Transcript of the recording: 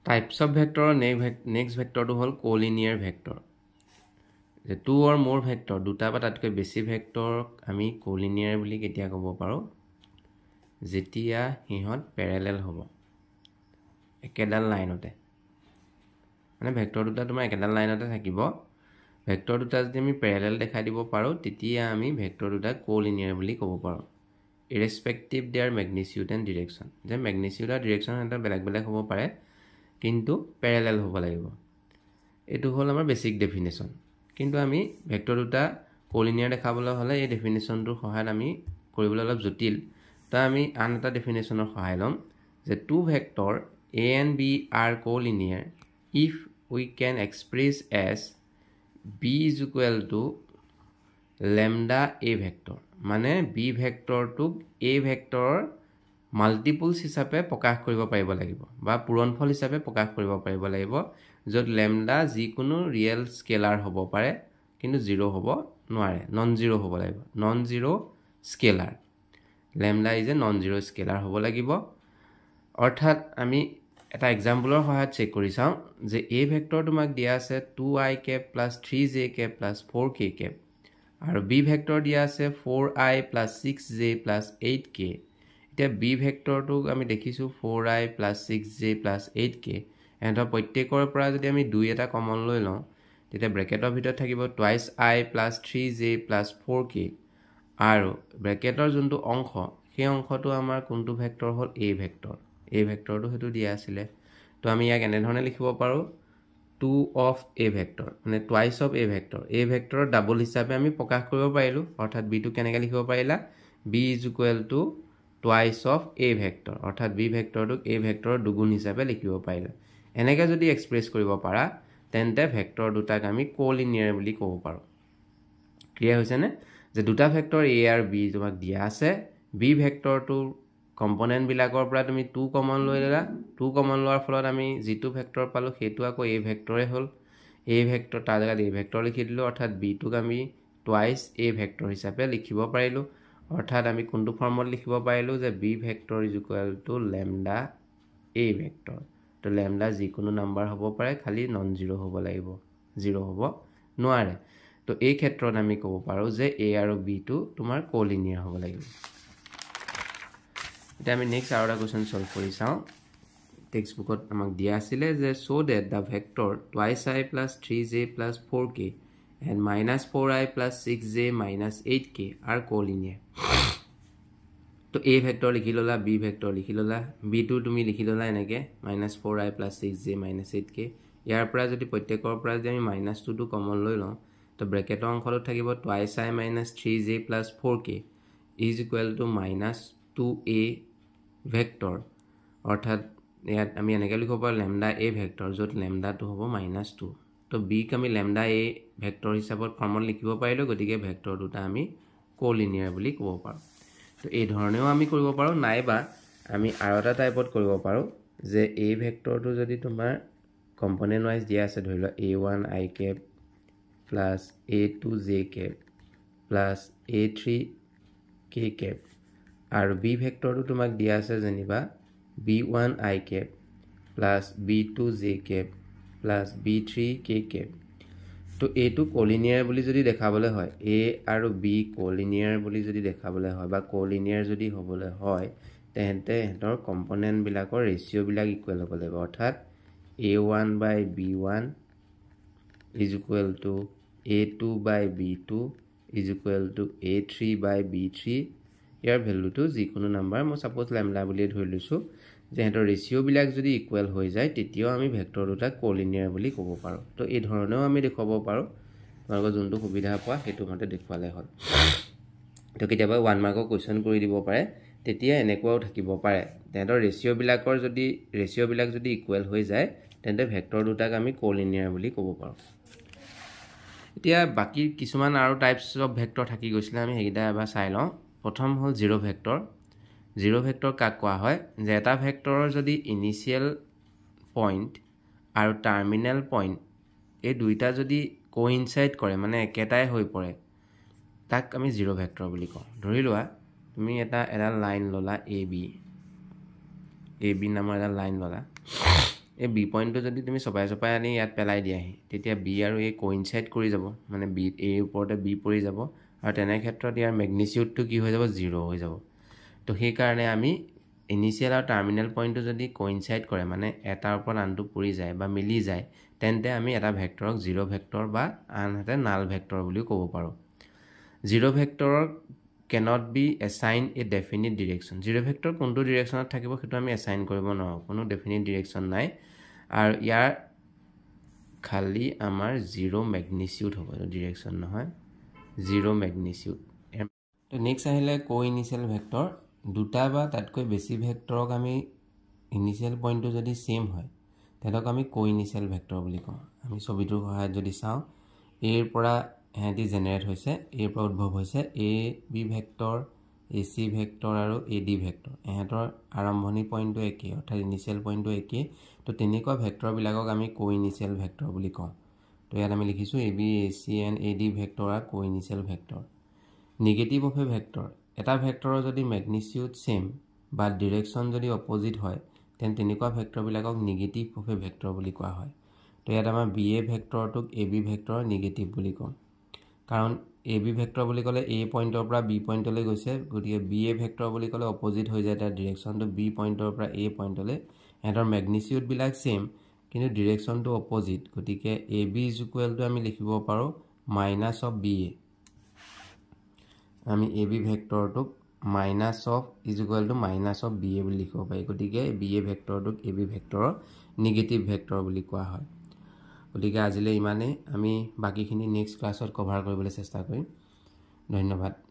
Types of vector next vector to hol collinear vector. The two or more vector দুটা বা তাতকৈ বেছি vector আমি collinear বুলি কেতিয়া ক'ব পাৰো যেতিয়া হিহত parallel হ'ব একেডাল লাইনতে মানে ভেক্টৰ দুটা তোমাৰ একেডাল লাইনতে থাকিব ভেক্টৰ দুটা যদি আমি parallel দেখাই দিব পাৰো তেতিয়া আমি ভেক্টৰ দুটা collinear বুলি ক'ব পাৰো irrespective their magnitude and direction যে magnitude আৰু direction এটা বেলেগ বেলেগ হ'ব পাৰে কিন্তু parallel হ'ব লাগিব এটো হল আমাৰ বেসিক ডেফিনেশন কিন্তু আমি ভেক্টৰ দুটা collinear দেখাবলৈ হলে এই ডেফিনেশনটোৰ সহায়ত আমি কৰিবলৈ অলপ জটিল তা আমি আন এটা ডেফিনেশনৰ সহায় লম যে two vector a and b are collinear if we can express as b is equal to lambda a vector মানে b vector টুক a vector মাল্টিপলস হিচাপে প্ৰকাশ কৰিব পাৰিব লাগিব বা পূৰণফল হিচাপে প্ৰকাশ কৰিব পাৰিব লাগিব যত lambda যিকোনো ৰিয়েল স্কেলাৰ হ'ব পাৰে কিন্তু 0 হ'ব নোৱাৰে নন জিৰো হ'ব লাগিব non zero scalar lambda is a non zero scalar হ'ব লাগিব অৰ্থাৎ আমি এটা এক্সাম্পলৰ সহায়ত চেক কৰি চাও যে a ভেক্টৰ তোমাক দিয়া আছে 2ik + 3jk + 4k আৰু b ভেক্টৰ দিয়া আছে 4i + 6j + 8k এতিয়া b ভেক্টৰটো আমি দেখিছো 4i + 6j + 8k এন্ড প্ৰত্যেকৰ পৰা যদি আমি 2 এটা কমন লৈ লওঁ তেতিয়া ব্ৰেকেটৰ ভিতৰত থাকিব twice i + 3j + 4k আৰু ব্ৰেকেটৰ যোনটো অংশ সেই অংশটো আমাৰ কোনটো ভেক্টৰ হল a ভেক্টৰটো হেতু দিয়া আছিল তো আমি ইয়াক এনে ধৰণে লিখিব পাৰো 2 of a vector মানে twice of a vector double হিচাপে আমি প্ৰকাশ কৰিব পাৰিলো অৰ্থাৎ b টো কেনেকৈ লিখিব পাৰিলা b = twice of a vector অৰ্থাৎ b ভেক্টৰটোক a ভেক্টৰৰ দুগুণ হিচাপে লিখিব পাৰিলা এনেকৈ যদি এক্সপ্ৰেছ কৰিব পাৰা তেন্তে ভেক্টৰ দুটাক আমি collinear বুলি ক'ব পাৰো ক্লিয়াৰ হৈছে নে যে দুটা ভেক্টৰ a আৰু b তোমাক দিয়া আছে b ভেক্টৰটোৰ কম্পোনেন্ট বিলাকৰ পৰা তুমি 2 কমন লৈ ললা 2 কমন লোৱাৰ ফলত আমি যেটো ভেক্টৰ পালো হেতু আকৌ a ভেক্টৰে হল a ভেক্টৰ তাৰ জাগাত a ভেক্টৰ লিখি দিলো অৰ্থাৎ b টোক আমি টুৱাইস a ভেক্টৰ হিচাপে লিখিব পাৰিলো অৰ্থাৎ আমি কোনটো ফৰ্মত লিখিব পাৰিলো যে b vector = lambda a vector তো lambda যিকোনো নাম্বাৰ হ'ব পাৰে খালি নন জিৰো হ'ব লাগিব 0 হ'ব নোৱাৰে তো এই ক্ষেত্ৰত আমি ক'ব পাৰো যে a আৰু b টো তোমাৰ collinear হ'ব লাগিব এটা আমি নেক্সট আৰু এটা কোৱেশ্চন সলভ কৰি চাও টেক্সট বুকত আমাক দিয়া আছিল যে show that the vector twice i + 3j + 4k and -4i + 6j - 8k are collinear তো a ভেক্টৰ লিখি ললা b ভেক্টৰ লিখি ললা b টো তুমি লিখি ললা এনেকে -4i + 6j - 8k ইয়াৰ পৰা যদি প্ৰত্যেকৰ পৰা যদি আমি -2 টো কমন লৈ লওঁ তো ব্ৰেকেটৰ অংশটো থাকিব twice i - 3j + 4k = -2a vector অৰ্থাৎ ইয়াত আমি এনেকৈ লিখিব পাৰো lambda a ভেক্টৰ যত lambda টো হ'ব -2 তো b ক আমি lambda a ভেক্টৰ হিচাপত ফৰ্মত লিখিব পাৰিলো গতিকে ভেক্টৰ দুটা আমি collinear বুলি ক'ব পাৰো তো এই ধৰণেও আমি কৰিব পাৰো নাইবা আমি আৰু এটা টাইপত কৰিব পাৰো যে a ভেক্টৰটো যদি তোমাৰ কম্পোনেন্ট ওয়াইজ দিয়া আছে ধৰিলো a1ik + a2jk + a3k আৰু b ভেক্টৰটো তোমাক দিয়া আছে যেনিবা b1ik + b2jk + b3k তো এটো collinear বুলি যদি দেখাবলৈ হয় a আৰু b collinear বুলি যদি দেখাবলৈ হয় বা collinear যদি হ'বলৈ হয় তেন্তে এতৰ কম্পোনেন্ট বিলাকৰ ৰেশিও বিলাক ইকুৱেল হ'ব লাগিব অৰ্থাৎ a1/b1 = a2/b2 = a3/b3 ইয়াৰ ভ্যালুটো যিকোনো নাম্বাৰ মই সাপোজ lambda বুলি ধৰি লৈছো যে এতৰ ৰেশিও বিলাক যদি ইকুৱেল হৈ যায় তেতিয়াও আমি ভেক্টৰ দুটা collinear বুলি ক'ব পাৰো তো এই ধৰণেও আমি দেখাব পাৰো তোমালোকৰ যোনটো সুবিধা পোৱা হেতু মতে দেখুৱালে হ'ল তো কেতিয়াবা 1 মাৰ্কৰ কোৱেশ্চন কৰি দিব পাৰে তেতিয়া এনেকুৱাও থাকিব পাৰে তেহেতৰ ৰেশিও বিলাক যদি ইকুৱেল হৈ যায় তেন্তে ভেক্টৰ দুটাক আমি collinear বুলি ক'ব পাৰো এতিয়া বাকি কিছুমান আৰু টাইপস অফ ভেক্টৰ থাকি গৈছিল আমি হেগিটা এবাৰ চাই লওঁ প্ৰথম হল জিৰো ভেক্টৰ কাক কোৱা হয় যে এটা ভেক্টৰৰ যদি ইনিশিয়াল পইণ্ট আৰু টাৰ্মিনেল পইণ্ট এই দুইটা যদি কোইনসাইড কৰে মানে একেটাই হৈ পৰে তাক আমি জিৰো ভেক্টৰ বুলি কওঁ ধৰি লোৱা তুমি এটা লাইন ললা ab নামৰ এটা লাইন ললা এই বি পইণ্টটো যদি তুমি চপাই আনি ইয়াত পেলাই দিয়াহি তেতিয়া বি আৰু এ কোইনচাইড কৰি যাব মানে বি এৰ ওপৰতে বি পৰি যাব আৰু তেনে ক্ষেত্ৰত ইয়াৰ মেগনিচিউডটো কি হৈ যাব 0 হৈ যাব তো সেইকাৰণে আমি ইনিচিয়েল আৰু টাৰ্মিনেল পইণ্টটো যদি কোইনচাইড কৰে মানে এটাৰ ওপৰত আনটো পৰি যায় বা মিলি যায় তেন্তে আমি এটা ভেক্টৰক 0 ভেক্টৰ বা আনহাতে নাল ভেক্টৰ বুলিও ক'ব পাৰোঁ 0 ভেক্টৰৰ cannot be assigned a definite direction 0 vector কোনটো ডিৰেকশ্যনত থাকিব সেইটো আমি এছাইন কৰিব নোৱাৰোঁ কোনো ডেফিনিট ডিৰেকশ্যন নাই আৰু ইয়াৰ খালি আমাৰ 0 মেগনিচিউড হ'ব ডিৰেকশ্যন নহয় 0 মেগনিচিউড তো নেক্সট আহিলে কোইনিচিয়েল ভেক্টৰ দুটা বা তাতকৈ বেছি ভেক্টৰক আমি ইনিচিয়েল পইণ্টটো যদি সেম হয় তেতিয়াক আমি কোইনিচিয়েল ভেক্টৰ বুলি কওঁ আমি ছবিটোৰ সহায়ত যদি চাওঁ এৰ পৰা এহেঁতি জেনেৰেট হৈছে এৰ পৰা উদ্ভৱ হৈছে A B vector A C vector আৰু এ ডি ভেক্টৰ এহেঁতৰ আৰম্ভণি পইণ্টটো একেই অৰ্থাৎ ইনিচিয়েল পইণ্টটো একেই তো তেনেকুৱা ভেক্টৰবিলাকক আমি কোইনিচিয়েল ভেক্টৰ বুলি কওঁ তো ইয়াত আমি লিখিছোঁ A B A C and A D vector are coinitial vector negative of a vector এটা ভেক্টৰৰ যদি মেগনিচিউড সেম বা ডিৰেকশ্যন যদি অপজিট হয় তেন্তে তেনেকুৱা ভেক্টৰবিলাকক নেগেটিভ অফ এ ভেক্টৰ বুলি কোৱা হয় তো ইয়াত আমাৰ বি এ ভেক্টৰটোক এ বি ভেক্টৰৰ নেগেটিভ বুলি কওঁ কাৰণ এ বি ভেক্টৰ বুলি ক'লে এ পইণ্টৰ পৰা বি পইণ্টলৈ গৈছে গতিকে বি এ ভেক্টৰ বুলি ক'লে অপজিট হৈ যায় তাৰ ডিৰেকশ্যনটো বি পইণ্টৰ পৰা এ পইণ্টলৈ সিহঁতৰ মেগনিচিউডবিলাক সেম কিন্তু ডিৰেকশ্যনটো অপজিট গতিকে A B is equal to আমি লিখিব পাৰোঁ মাইনাছ অফ বি এ আমি এ বি ভেক্টৰটোক minus of is equal to minus of B A বুলি লিখিব পাৰি গতিকে বি এ ভেক্টৰটোক এ বি ভেক্টৰৰ নেগেটিভ ভেক্টৰ বুলি কোৱা হয় গতিকে আজিলৈ ইমানেই আমি বাকীখিনি নেক্সট ক্লাছত কভাৰ কৰিবলৈ চেষ্টা কৰিম ধন্যবাদ